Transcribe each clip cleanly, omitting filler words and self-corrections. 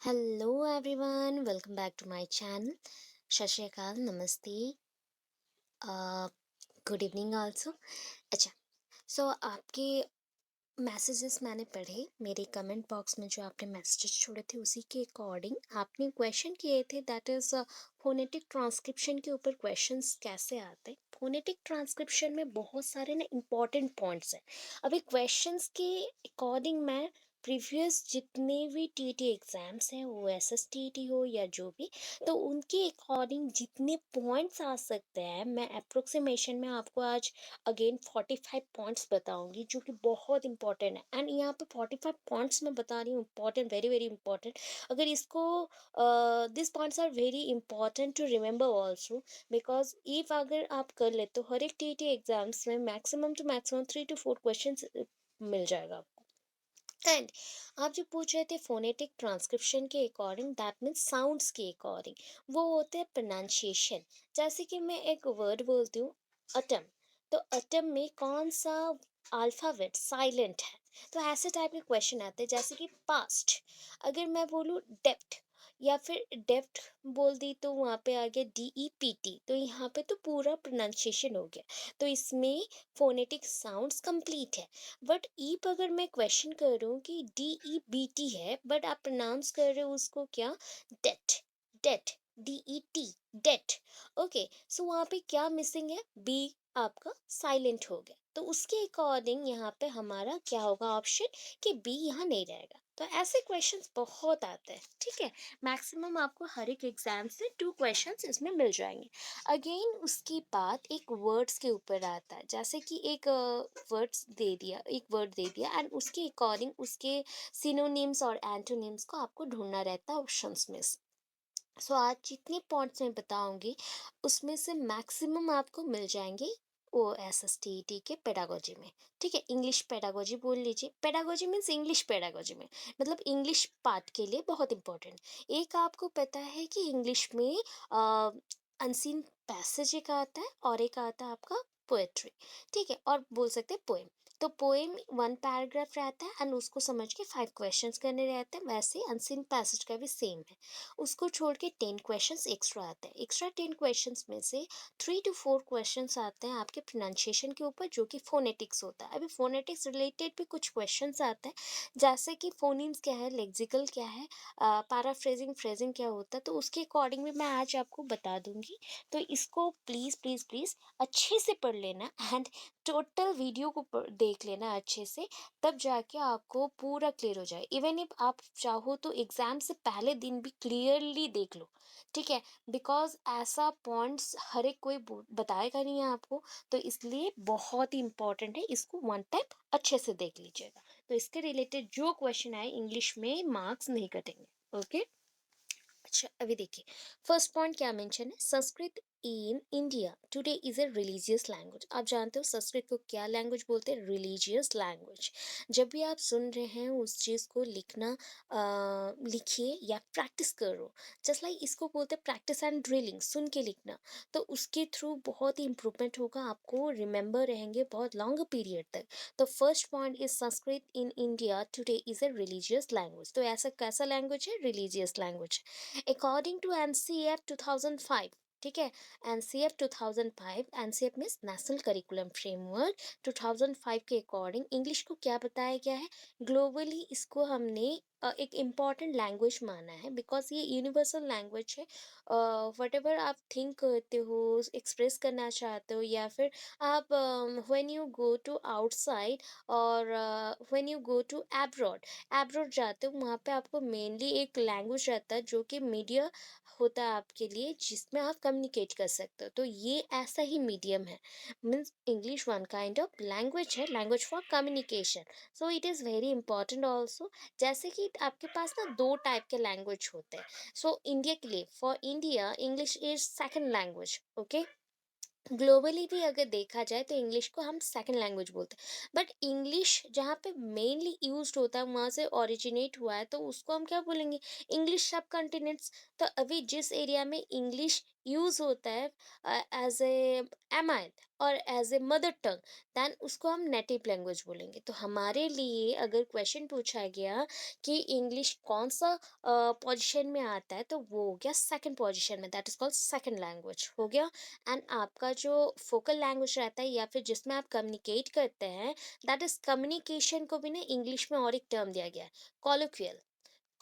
Hello everyone, welcome back to my channel. Sat Sri अकाल, नमस्ते, good evening also. अच्छा, सो आपके मैसेजेस मैंने पढ़े, मेरे कमेंट बॉक्स में जो आपने मैसेजेस छोड़े थे उसी के अकॉर्डिंग आपने क्वेश्चन किए थे, दैट इज़ फोनेटिक ट्रांसक्रिप्शन के ऊपर क्वेश्चंस कैसे आते हैं। फोनेटिक ट्रांसक्रिप्शन में बहुत सारे ना इम्पॉर्टेंट पॉइंट्स हैं। अभी क्वेश्चंस के अकॉर्डिंग मैं प्रीवियस जितने भी टीटी एग्ज़ाम्स हैं, वो एसएसटीटी हो या जो भी, तो उनके अकॉर्डिंग जितने पॉइंट्स आ सकते हैं, मैं अप्रोक्सीमेशन में आपको आज अगेन 45 पॉइंट्स बताऊंगी जो कि बहुत इंपॉर्टेंट है। एंड यहाँ पे 45 पॉइंट्स मैं बता रही हूँ, इंपॉर्टेंट, वेरी वेरी इंपॉर्टेंट। अगर इसको this points are very important to remember also, because if अगर आप कर ले तो हर एक टीटी एग्जाम्स में maximum to maximum 3 to 4 question मिल जाएगा। एंड आप जो पूछ रहे थे फोनेटिक ट्रांसक्रिप्शन के अकॉर्डिंग, दैट मीन्स साउंड्स के अकॉर्डिंग, वो होते हैं प्रोनाउंसिएशन। जैसे कि मैं एक वर्ड बोलती हूँ अटम, तो अटम में कौन सा अल्फाबेट साइलेंट है, तो ऐसे टाइप के क्वेश्चन आते हैं। जैसे कि पास्ट, अगर मैं बोलूँ डेप्थ या फिर डेप्थ बोल दी तो वहाँ पे आ गया DEPT, तो यहाँ पे तो पूरा प्रोनाउंसिएशन हो गया, तो इसमें फोनेटिक साउंड्स कंप्लीट है। बट ईप अगर मैं क्वेश्चन कर रही हूँ कि DEBT है, बट आप प्रोनाउंस कर रहे हो उसको क्या, date, date, DET, date. Okay, so वहाँ पे क्या मिसिंग है, बी आपका साइलेंट हो गया, तो उसके अकॉर्डिंग यहाँ पे हमारा क्या होगा ऑप्शन, कि बी यहाँ नहीं रहेगा। तो ऐसे क्वेश्चंस बहुत आते हैं, ठीक है। मैक्सिमम आपको हर एक एग्जाम से 2 क्वेश्चंस इसमें मिल जाएंगे। अगेन उसकी बात एक वर्ड्स के ऊपर आता है। जैसे कि एक वर्ड्स दे दिया, एक वर्ड दे दिया एंड उसके अकॉर्डिंग उसके सिनोनिम्स और एंटोनिम्स को आपको ढूंढना रहता है ऑप्शंस में से। सो आज जितने पॉइंट्स मैं बताऊंगी उसमें से मैक्सिमम आपको मिल जाएंगे ओ SSTET के पेडागोजी में, ठीक है। इंग्लिश पेडागोजी बोल लीजिए, पेडागोजी मीन्स इंग्लिश पेडागोजी में, मतलब इंग्लिश पार्ट के लिए बहुत इंपॉर्टेंट। एक आपको पता है कि इंग्लिश में अनसीन पैसेज एक आता है और एक आता है आपका पोएट्री, ठीक है, और बोल सकते हैं पोएम। तो पोएम 1 पैराग्राफ रहता है एंड उसको समझ के 5 क्वेश्चंस करने रहते हैं, वैसे अनसीन पैसेज का भी सेम है। उसको छोड़ के 10 क्वेश्चंस एक्स्ट्रा आते हैं। एक्स्ट्रा 10 क्वेश्चंस में से 3 to 4 क्वेश्चंस आते हैं आपके प्रोनाउंसिएशन के ऊपर, जो कि फोनेटिक्स होता है। अभी फोनेटिक्स रिलेटेड भी कुछ क्वेश्चंस आते हैं, जैसे कि फोनीम्स क्या है, लेक्सिकल क्या है, पैराफ्रेजिंग फ्रेजिंग क्या होता है, तो उसके अकॉर्डिंग भी मैं आज आपको बता दूंगी। तो इसको प्लीज़ प्लीज़ प्लीज़ अच्छे से पढ़ लेना एंड टोटल वीडियो को देख लेना अच्छे से, तब जाके आपको पूरा क्लियर हो जाए। इवन इफ आप चाहो तो एग्जाम से पहले दिन भी क्लियरली देख लो, ठीक है, बिकॉज ऐसा पॉइंट्स हर एक कोई बताएगा नहीं है आपको, तो इसलिए बहुत ही इंपॉर्टेंट है, इसको 1 टाइम अच्छे से देख लीजिएगा। तो इसके रिलेटेड जो क्वेश्चन आए इंग्लिश में मार्क्स नहीं कटेंगे, ओके। अच्छा, अभी देखिए, फर्स्ट पॉइंट क्या मेंशन है, Sanskrit in India today is a religious language. आप जानते हो संस्कृत को क्या लैंग्वेज बोलते हैं, रिलीजियस लैंग्वेज। जब भी आप सुन रहे हैं उस चीज़ को लिखना, लिखिए या प्रैक्टिस करो। जस्ट लाइक इसको बोलते हैं प्रैक्टिस एंड ड्रिलिंग, सुन के लिखना, तो उसके थ्रू बहुत ही इंप्रूवमेंट होगा, आपको रिमेंबर रहेंगे बहुत लॉन्ग पीरियड तक। तो first point is Sanskrit in India today is a religious language. तो ऐसा कैसा लैंग्वेज है, religious language. According to NCF 2005, ठीक है, NCF 2005, NCF means national curriculum framework 2005 के अकॉर्डिंग इंग्लिश को क्या बताया गया है, ग्लोबली इसको हमने एक इम्पॉर्टेंट लैंग्वेज माना है, बिकॉज ये यूनिवर्सल लैंग्वेज है। वट एवर आप थिंक करते हो, एक्सप्रेस करना चाहते हो, या फिर आप when you go to outside और when you go to abroad, abroad जाते हो, वहाँ पे आपको मेनली एक लैंग्वेज रहता है जो कि मीडिया होता है आपके लिए, जिसमें आप कम्युनिकेट कर सकते हो। तो ये ऐसा ही मीडियम है, means English one kind of language है, language for communication. So it is very important also. जैसे कि आपके पास ना 2 टाइप के लैंग्वेज होते हैं। सो इंडिया के लिए, for India English is second language, okay. Globally भी अगर देखा जाए तो इंग्लिश को हम सेकंड लैंग्वेज बोलते हैं, बट इंग्लिश जहाँ पे मेनली यूज्ड होता है, वहाँ से ओरिजिनेट हुआ है, तो उसको हम क्या बोलेंगे, इंग्लिश सब कॉन्टिनेंट्स। तो अभी जिस एरिया में इंग्लिश यूज़ होता है एज ए एमाइल और as a mother tongue, then उसको हम नेटिव लैंग्वेज बोलेंगे। तो हमारे लिए अगर क्वेश्चन पूछा गया कि इंग्लिश कौन सा पोजीशन में आता है, तो वो हो गया सेकंड पोजीशन में, that is called second language हो गया। एंड आपका जो फोकल लैंग्वेज रहता है या फिर जिसमें आप कम्युनिकेट करते हैं, दैट इज कम्युनिकेशन को भी ना इंग्लिश में और एक टर्म दिया गया है, कॉलोक्वियल।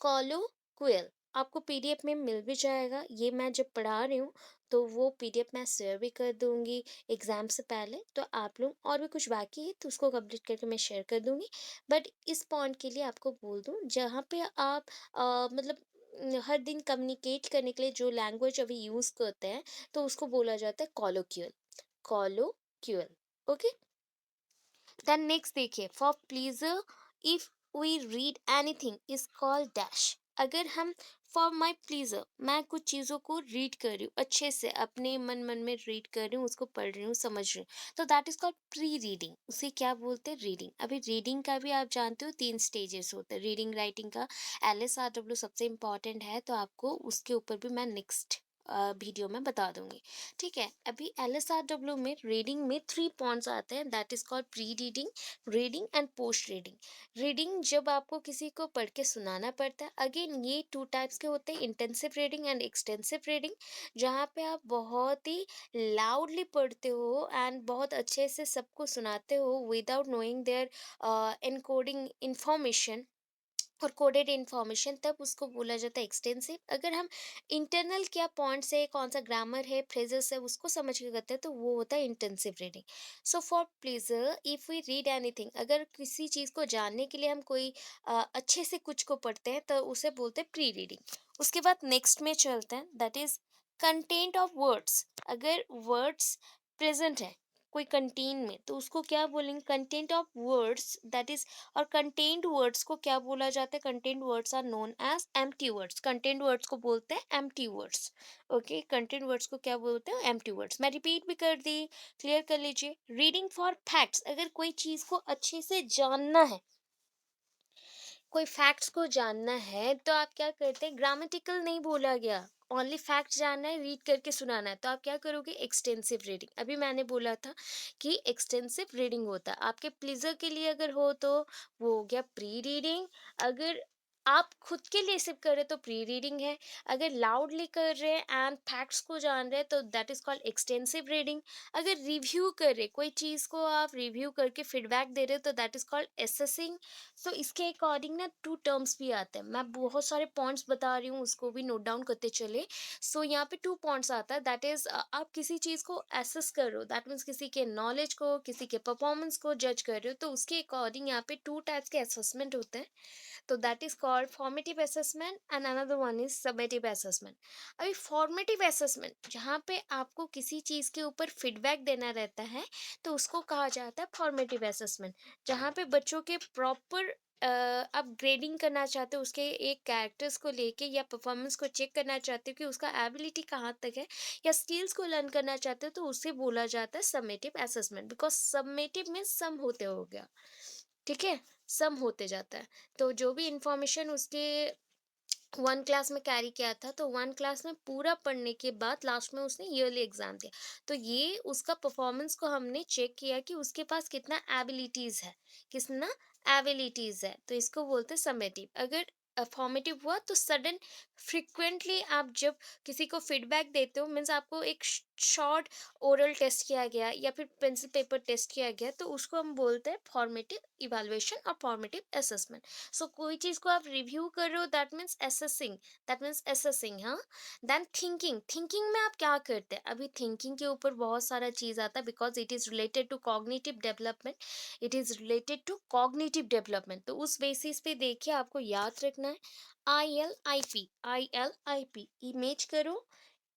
कॉलोक्वियल आपको पीडीएफ में मिल भी जाएगा, ये मैं जब पढ़ा रही हूँ तो वो पीडीएफ मैं शेयर भी कर दूंगी एग्जाम से पहले। तो आप लोग और भी कुछ बाकी है तो उसको कंप्लीट करके मैं शेयर कर दूंगी। बट इस पॉइंट के लिए आपको बोल दूं, जहाँ पे आप मतलब हर दिन कम्युनिकेट करने के लिए जो लैंग्वेज अभी यूज करते हैं, तो उसको बोला जाता है colloquial. Colloquial. Okay. Then next देखिए, for pleasure if we read anything is called dash. अगर हम फॉर माई प्लीजर, मैं कुछ चीज़ों को रीड कर रही हूँ अच्छे से, अपने मन मन में रीड कर रही हूँ, उसको पढ़ रही हूँ, समझ रही हूँ, तो that is called pre reading. उसे क्या बोलते हैं? रीडिंग। अभी रीडिंग का भी आप जानते हो 3 स्टेजेस होते हैं रीडिंग राइटिंग का। LSRW सबसे इम्पॉर्टेंट है, तो आपको उसके ऊपर भी मैं नेक्स्ट वीडियो में बता दूंगी। ठीक है, अभी LSRW में रीडिंग में 3 पॉइंट्स आते हैं, that is called pre reading, reading and post reading. Reading जब आपको किसी को पढ़ के सुनाना पड़ता है, अगेन ये 2 टाइप्स के होते हैं, intensive reading and extensive reading, जहाँ पे आप बहुत ही लाउडली पढ़ते हो एंड बहुत अच्छे से सबको सुनाते हो without knowing their encoding information और कोडेड इन्फॉर्मेशन, तब उसको बोला जाता है एक्सटेंसिव। अगर हम इंटरनल क्या पॉइंट्स है, कौन सा ग्रामर है, फ्रेजेस है, उसको समझ के करते हैं, तो वो होता है intensive reading. So for pleasure if we read anything, अगर किसी चीज़ को जानने के लिए हम कोई अच्छे से कुछ को पढ़ते हैं, तो उसे बोलते हैं प्री रीडिंग। उसके बाद नेक्स्ट में चलते हैं, that is content of words. अगर वर्ड्स प्रेजेंट है कोई कंटेन में, तो उसको क्या बोलेंगे? Content of words, that is. और कंटेंट वर्ड्स को क्या बोला जाता है? Content words are known as empty words. Content words को बोलते हैं empty words. Okay, content words को क्या बोलते हैं? Empty words. मैं रिपीट भी कर दी, क्लियर कर लीजिए। रीडिंग फॉर फैक्ट्स, अगर कोई चीज को अच्छे से जानना है, कोई फैक्ट्स को जानना है, तो आप क्या करते हैं? ग्रामेटिकल नहीं बोला गया, ओनली फैक्ट जानना है, रीड करके सुनाना है, तो आप क्या करोगे? Extensive reading. अभी मैंने बोला था कि एक्सटेंसिव रीडिंग होता है आपके प्लीजर के लिए, अगर हो तो वो हो गया प्री रीडिंग। अगर आप खुद के लिए सिर्फ कर रहे तो प्री रीडिंग है। अगर लाउडली कर रहे हैं एंड फैक्ट्स को जान रहे हैं, तो that is called extensive reading. अगर रिव्यू कर रहे, कोई चीज़ को आप रिव्यू करके फीडबैक दे रहे हो, तो दैट इज कॉल्ड एसेसिंग। सो इसके अकॉर्डिंग ना 2 टर्म्स भी आते हैं, मैं बहुत सारे पॉइंट्स बता रही हूँ, उसको भी नोट डाउन करते चले। सो यहाँ पे 2 पॉइंट्स आता है, दैट इज आप किसी चीज़ को एसेस कर रहे हो, दैट मीन्स किसी के नॉलेज को, किसी के परफॉर्मेंस को जज कर रहे हो, तो उसके अकॉर्डिंग यहाँ पे 2 टाइप्स के असेसमेंट होते हैं। तो that is called formative assessment and another one is summative assessment. अभी फॉर्मेटिव असेसमेंट जहाँ पे आपको किसी चीज़ के ऊपर फीडबैक देना रहता है, तो उसको कहा जाता है फॉर्मेटिव असेसमेंट। जहाँ पे बच्चों के प्रॉपर आप ग्रेडिंग करना चाहते हो, उसके एक कैरेक्टर्स को लेके या परफॉर्मेंस को चेक करना चाहते हो कि उसका एबिलिटी कहाँ तक है, या स्किल्स को लर्न करना चाहते हो, तो उसे बोला जाता है समेटिव असेसमेंट, बिकॉज समेटिव में सम होते हो गया। ठीक है, सम होते जाता है। तो जो भी इंफॉर्मेशन उसके 1 क्लास में कैरी किया था, तो 1 क्लास में पूरा पढ़ने के बाद लास्ट में उसने ईयरली एग्जाम दिया, तो ये उसका परफॉर्मेंस को हमने चेक किया कि उसके पास कितना एबिलिटीज है, कितना एबिलिटीज है, तो इसको बोलते हैं समेटिव। अगर फॉर्मेटिव हुआ तो सडन फ्रिक्वेंटली आप जब किसी को फीडबैक देते हो, मीन्स आपको एक शॉर्ट ओरल टेस्ट किया गया या फिर पेंसिल पेपर टेस्ट किया गया, तो उसको हम बोलते हैं फॉर्मेटिव इवैल्यूएशन और फॉर्मेटिव असेसमेंट। सो कोई चीज को आप रिव्यू कर रहे हो, दैट मीन्स असेसिंग, हाँ। देन थिंकिंग, थिंकिंग में आप क्या करते हैं? अभी थिंकिंग के ऊपर बहुत सारा चीज आता है, because it is related to cognitive development, तो उस बेसिस पे देखिए, आपको याद रखना है ILIP, ILIP, इमेज करो,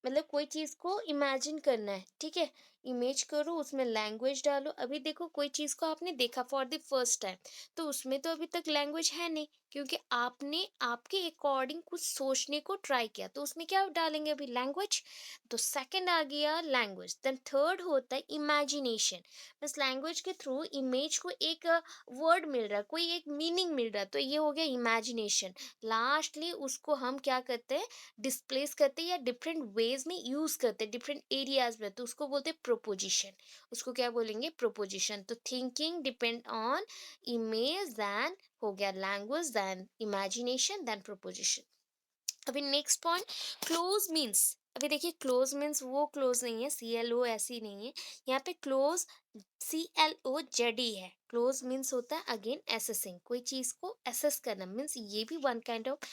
मतलब कोई चीज को इमेजिन करना है, ठीक है। इमेज करो, उसमें लैंग्वेज डालो। अभी देखो कोई चीज़ को आपने देखा फॉर द फर्स्ट टाइम, तो उसमें तो अभी तक लैंग्वेज है नहीं, क्योंकि आपने आपके अकॉर्डिंग कुछ सोचने को ट्राई किया, तो उसमें क्या डालेंगे अभी? लैंग्वेज। तो सेकंड आ गया लैंग्वेज। देन थर्ड होता है इमेजिनेशन। बस लैंग्वेज के थ्रू इमेज को एक वर्ड मिल रहा है, कोई एक मीनिंग मिल रहा है, तो ये हो गया इमेजिनेशन। लास्टली उसको हम क्या करते हैं? डिस्प्लेस करते हैं या डिफरेंट वेज में यूज करते हैं डिफरेंट एरियाज में, तो उसको बोलते हैं प्रोपोजिशन। उसको क्या बोलेंगे? प्रोपोजिशन। तो thinking depend on image, then हो गया language, then imagination, then proposition. अभी नेक्स्ट पॉइंट, क्लोज मीन्स। अभी देखिए क्लोज मीन्स वो क्लोज नहीं है, सी एल ओ ऐसी नहीं है यहाँ पे। क्लोज CLOZE है। क्लोज मीन्स होता है अगेन एसेसिंग, कोई चीज को एसेस करना, मीन्स ये भी one kind of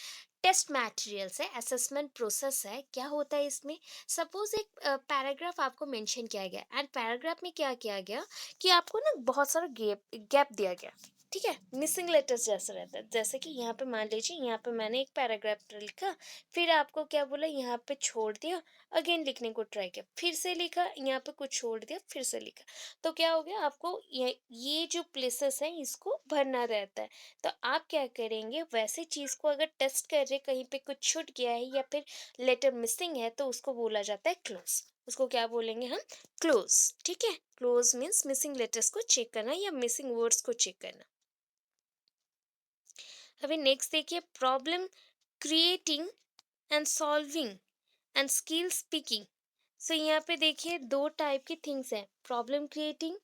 test materials है, असेसमेंट प्रोसेस है। क्या होता है इसमें? सपोज एक पैराग्राफ आपको मेंशन किया गया, एंड पैराग्राफ में क्या किया गया कि आपको ना बहुत सारा गैप गैप दिया गया, ठीक है, मिसिंग लेटर्स जैसा रहता है। जैसे कि यहाँ पे मान लीजिए, यहाँ पे मैंने एक पैराग्राफ लिखा, फिर आपको क्या बोला, यहाँ पे छोड़ दिया, अगेन लिखने को ट्राई किया, फिर से लिखा, यहाँ पे कुछ छोड़ दिया, फिर से लिखा, तो क्या हो गया? आपको ये जो प्लेसेस हैं इसको भरना रहता है। तो आप क्या करेंगे? वैसे चीज़ को अगर टेस्ट कर रहे, कहीं पे कुछ छूट गया है या फिर लेटर मिसिंग है, तो उसको बोला जाता है क्लोज। उसको क्या बोलेंगे हम? क्लोज। ठीक है, क्लोज मीन्स मिसिंग लेटर्स को चेक करना या मिसिंग वर्ड्स को चेक करना। अभी नेक्स्ट देखिए, problem creating and solving and skill speaking. So यहाँ पे देखिए दो टाइप की थिंग्स हैं, problem creating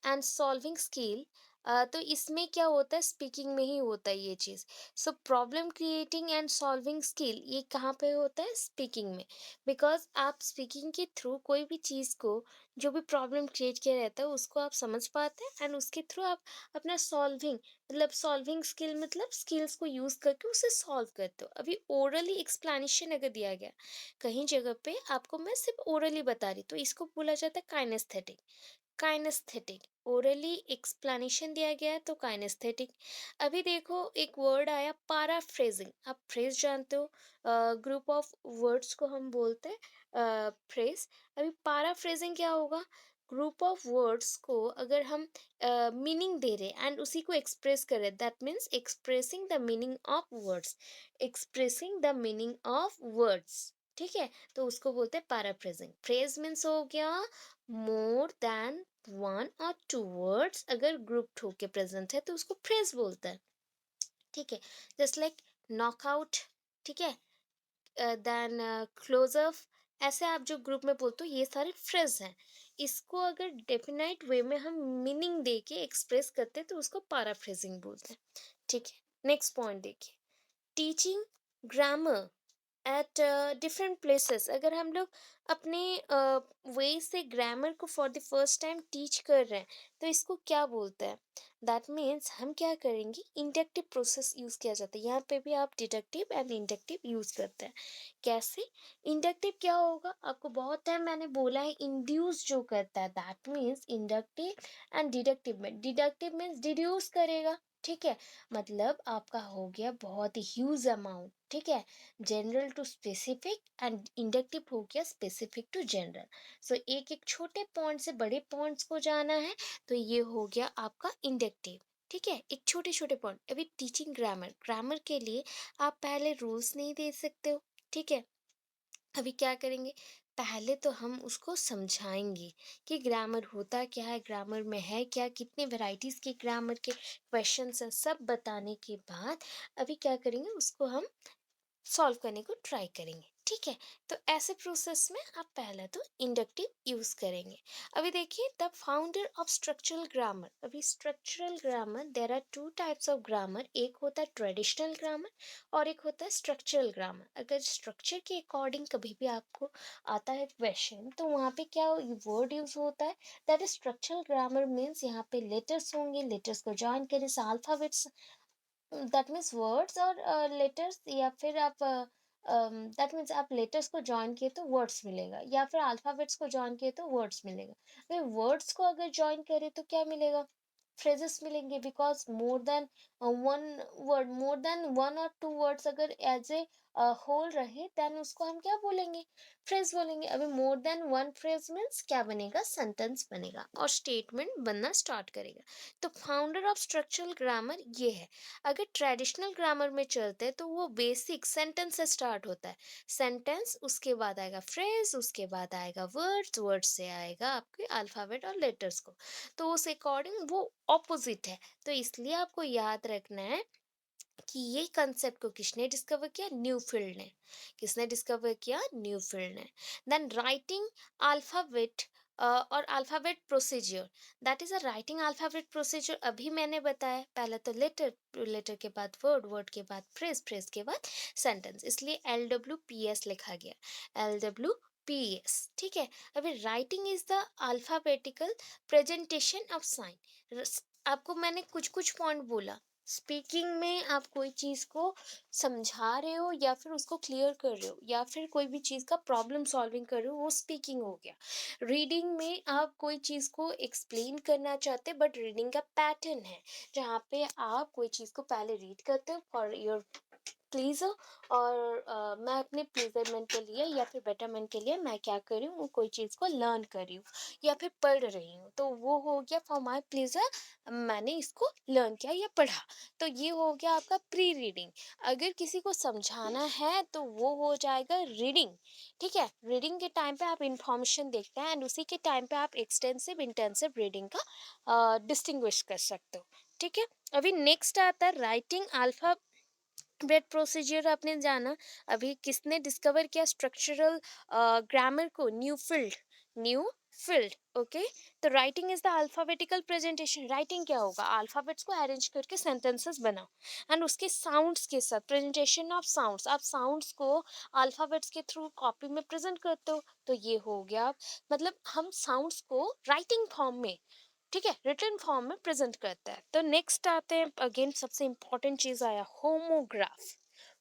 and solving skill. तो इसमें क्या होता है? स्पीकिंग में ही होता है ये चीज़। So problem creating and solving skill ये कहाँ पे होता है? स्पीकिंग में। बिकॉज आप स्पीकिंग के थ्रू कोई भी चीज़ को, जो भी प्रॉब्लम क्रिएट किया रहता है उसको आप समझ पाते हैं, एंड उसके थ्रू आप अपना सॉल्विंग, मतलब सॉल्विंग स्किल मतलब स्किल्स को यूज़ करके उसे सॉल्व करते हो। अभी ओरली एक्सप्लेनेशन अगर दिया गया कहीं जगह पे, आपको मैं सिर्फ ओरली बता रही, तो इसको बोला जाता है काइनेस्थेटिक। काइनेस्थेटिक, ओरली एक्सप्लेनेशन दिया गया है तो काइनेस्थेटिक। अभी देखो एक वर्ड आया पाराफ्रेजिंग। आप फ्रेज जानते हो, ग्रुप ऑफ वर्ड्स को हम बोलते हैं फ्रेज। अभी पाराफ्रेजिंग क्या होगा? ग्रुप ऑफ वर्ड्स को अगर हम मीनिंग दे रहे एंड उसी को एक्सप्रेस कर रहे, that means expressing the meaning of words. Expressing the meaning of words, ठीक है, तो उसको बोलते हैं पैराफ्रेजिंग। फ्रेज मीन्स हो गया मोर देन वन और टू वर्ड्स अगर ग्रुप होके प्रेजेंट है तो उसको फ्रेज बोलते हैं। ठीक है, जस्ट लाइक नॉकआउट, ठीक है, देन क्लोज अप, ऐसे आप जो ग्रुप में बोलते हो ये सारे फ्रेज हैं। इसको अगर डेफिनाइट वे में हम मीनिंग दे के एक्सप्रेस करते हैं तो उसको पैराफ्रेजिंग बोलते हैं। ठीक है, नेक्स्ट पॉइंट देखिए, teaching grammar at different places. अगर हम लोग अपने वे से ग्रामर को for the first time teach कर रहे हैं, तो इसको क्या बोलते हैं? दैट मीन्स हम क्या करेंगे? इंडक्टिव प्रोसेस यूज़ किया जाता है। यहाँ पे भी आप डिडक्टिव एंड इंडक्टिव यूज़ करते हैं। कैसे? इंडक्टिव क्या होगा? आपको बहुत टाइम मैंने बोला है, इंड्यूस जो करता है, that means inductive and deductive में, डिडक्टिव मीन्स डिड्यूस करेगा, ठीक है, मतलब आपका हो गया बहुत ह्यूज अमाउंट, ठीक है, general to specific, and inductive हो गया स्पेसिफिक टू जनरल। सो एक एक छोटे पॉइंट से बड़े पॉइंट्स को जाना है, तो ये हो गया आपका इंडक्टिव। ठीक है, एक छोटे छोटे पॉइंट। अभी टीचिंग ग्रामर, ग्रामर के लिए आप पहले रूल्स नहीं दे सकते हो, ठीक है, अभी क्या करेंगे? पहले तो हम उसको समझाएंगे कि ग्रामर होता क्या है, ग्रामर में है क्या, कितने वैरायटीज के ग्रामर के क्वेश्चंस हैं, सब बताने के बाद अभी क्या करेंगे? उसको हम सॉल्व करने को ट्राई करेंगे। ठीक है, तो ऐसे प्रोसेस में आप पहला तो इंडक्टिव यूज करेंगे। अभी देखिए the founder of structural grammar. अभी structural grammar, there are two types of grammar, एक होता है ट्रेडिशनल ग्रामर और एक होता है स्ट्रक्चरल ग्रामर। अगर स्ट्रक्चर के अकॉर्डिंग कभी भी आपको आता है क्वेश्चन, तो वहाँ पे क्या वर्ड यूज होता है? That is structural grammar means यहाँ पे लेटर्स होंगे, लेटर्स को ज्वाइन करें, अल्फाबेट्स, दैट मीन्स वर्ड्स और लेटर्स, या फिर आप दैट मीन्स आप लेटर्स को ज्वाइन किए तो वर्ड्स मिलेगा, या फिर अल्फाबेट्स को ज्वाइन किए तो वर्ड्स मिलेगा। फिर वर्ड्स को अगर ज्वाइन करें तो क्या मिलेगा? फ्रेजेस मिलेंगे, because more than one word, more than one और टू वर्ड्स अगर एज ए होल रहे देन उसको हम क्या बोलेंगे, फ्रेज बोलेंगे। अभी मोर देन वन फ्रेज मीन्स क्या बनेगा, सेंटेंस बनेगा और स्टेटमेंट बनना स्टार्ट करेगा। तो फाउंडर ऑफ स्ट्रक्चरल ग्रामर ये है। अगर ट्रेडिशनल ग्रामर में चलते हैं तो वो बेसिक सेंटेंस से स्टार्ट होता है। सेंटेंस, उसके बाद आएगा फ्रेज, उसके बाद आएगा वर्ड्स, वर्ड से आएगा आपके अल्फाबेट और लेटर्स को। तो उस अकॉर्डिंग वो ऑपोजिट है। तो इसलिए आपको याद रखना है कि ये कंसेप्ट को किसने डिस्कवर किया, न्यूफील्ड ने। किसने डिस्कवर किया, न्यूफील्ड ने। देन राइटिंग अल्फाबेट और alphabet procedure, that is a writing alphabet procedure. अभी मैंने बताया, पहले तो लेटर, लेटर के बाद वर्ड, वर्ड के बाद फ्रेज, फ्रेज के बाद सेंटेंस, इसलिए LWPS लिखा गया, LWPS। ठीक है। अभी writing is the alphabetical presentation of sine. आपको मैंने कुछ कुछ पॉइंट बोला। स्पीकिंग में आप कोई चीज़ को समझा रहे हो या फिर उसको क्लियर कर रहे हो या फिर कोई भी चीज़ का प्रॉब्लम सॉल्विंग कर रहे हो, वो स्पीकिंग हो गया। रीडिंग में आप कोई चीज़ को एक्सप्लेन करना चाहते हैं बट रीडिंग का पैटर्न है, जहाँ पे आप कोई चीज़ को पहले रीड करते हो फॉर योर प्लीज़र, और मैं अपने प्लीजरमेंट के लिए या फिर बेटरमेंट के लिए मैं क्या कर रही हूँ, कोई चीज़ को लर्न कर रही हूँ या फिर पढ़ रही हूँ, तो वो हो गया फॉर माई प्लीजर, मैंने इसको लर्न किया या पढ़ा। तो ये हो गया आपका प्री रीडिंग। अगर किसी को समझाना है तो वो हो जाएगा रीडिंग। ठीक है। रीडिंग के टाइम पे आप इंफॉर्मेशन देखते हैं एंड उसी के टाइम पे आप एक्सटेंसिव इंटेंसिव रीडिंग का डिस्टिंग्विश कर सकते हो। ठीक है। अभी नेक्स्ट आता है राइटिंग अल्फा ब्रेड प्रोसीजर, आपने जाना। अभी किसने डिस्कवर किया स्ट्रक्चरल ग्रामर को, न्यूफील्ड, न्यूफील्ड। ओके। तो writing is the alphabetical presentation. Writing क्या होगा, अल्फाबेट्स को अरेंज करके सेंटेंसेस बनाओ एंड उसके साउंड्स के साथ प्रेजेंटेशन ऑफ साउंड्स, आप साउंड्स को अल्फाबेट्स के थ्रू कॉपी में प्रेजेंट करते हो। तो ये हो गया, मतलब हम साउंड्स को राइटिंग फॉर्म में, ठीक है, रिटन फॉर्म में प्रेजेंट करता है। तो नेक्स्ट आते हैं, अगेन सबसे इंपॉर्टेंट चीज आया, होमोग्राफ।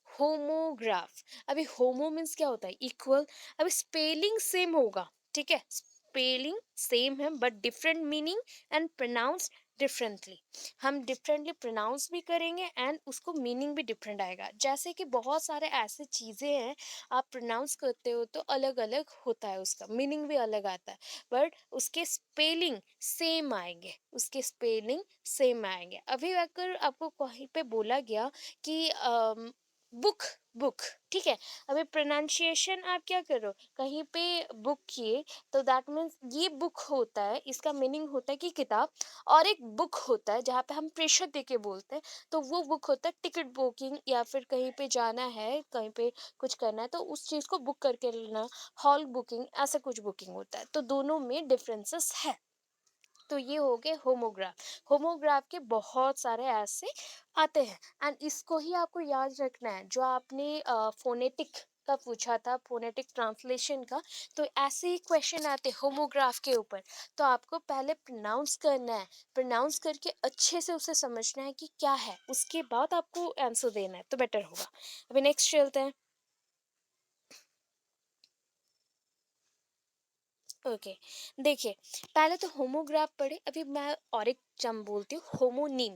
होमोग्राफ। अभी होमो मीन्स क्या होता है, इक्वल। अभी स्पेलिंग सेम होगा, ठीक है, स्पेलिंग सेम है but different meaning and pronounce differently. हम डिफरेंटली प्रोनाउंस भी करेंगे एंड उसको मीनिंग भी डिफरेंट आएगा। जैसे कि बहुत सारे ऐसे चीज़ें हैं, आप प्रोनाउंस करते हो तो अलग अलग होता है, उसका मीनिंग भी अलग आता है, बट उसके स्पेलिंग सेम आएंगे, उसके स्पेलिंग सेम आएंगे। अभी अगर आपको कहीं पे बोला गया कि बुक, बुक, ठीक है, अभी प्रोनाउंसिएशन आप क्या करो, कहीं पे बुक किए तो दैट मीन्स ये बुक होता है, इसका मीनिंग होता है कि किताब। और एक बुक होता है जहाँ पे हम प्रेशर दे के बोलते हैं, तो वो बुक होता है टिकट बुकिंग, या फिर कहीं पे जाना है, कहीं पे कुछ करना है तो उस चीज़ को बुक करके लेना, हॉल बुकिंग, ऐसा कुछ बुकिंग होता है। तो दोनों में डिफरेंसेस है। तो ये हो गए होमोग्राफ। होमोग्राफ के बहुत सारे ऐसे आते हैं एंड इसको ही आपको याद रखना है। जो आपने फोनेटिक का पूछा था, फोनेटिक ट्रांसलेशन का, तो ऐसे ही क्वेश्चन आते होमोग्राफ के ऊपर। तो आपको पहले प्रोनाउंस करना है, प्रोनाउंस करके अच्छे से उसे समझना है कि क्या है, उसके बाद आपको आंसर देना है तो बेटर होगा। अभी नेक्स्ट चलते हैं। ओके। देखिए, पहले तो होमोग्राफ पढ़े, अभी मैं और एक टर्म बोलती हूँ, होमोनीम।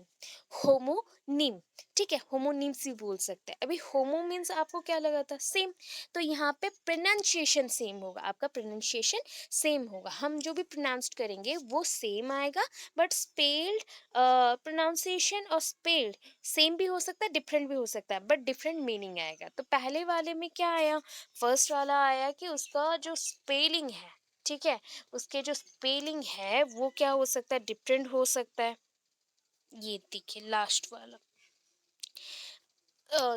होमोनीम, ठीक है, होमोनीम्स भी बोल सकते हैं। अभी होमो मीन्स आपको क्या लगा था, सेम। तो यहाँ पे प्रोनाउंसिएशन सेम होगा, आपका प्रोनाउंसिएशन सेम होगा, हम जो भी प्रोनाउंस्ड करेंगे वो सेम आएगा, बट स्पेल्ड प्रोनाउंसिएशन और स्पेल्ड सेम भी हो सकता है, डिफरेंट भी हो सकता है, बट डिफरेंट मीनिंग आएगा। तो पहले वाले में क्या आया, फर्स्ट वाला आया कि उसका जो स्पेलिंग है, ठीक है, उसके जो स्पेलिंग है वो क्या हो सकता है, डिफरेंट हो सकता है। ये देखिए लास्ट वाला,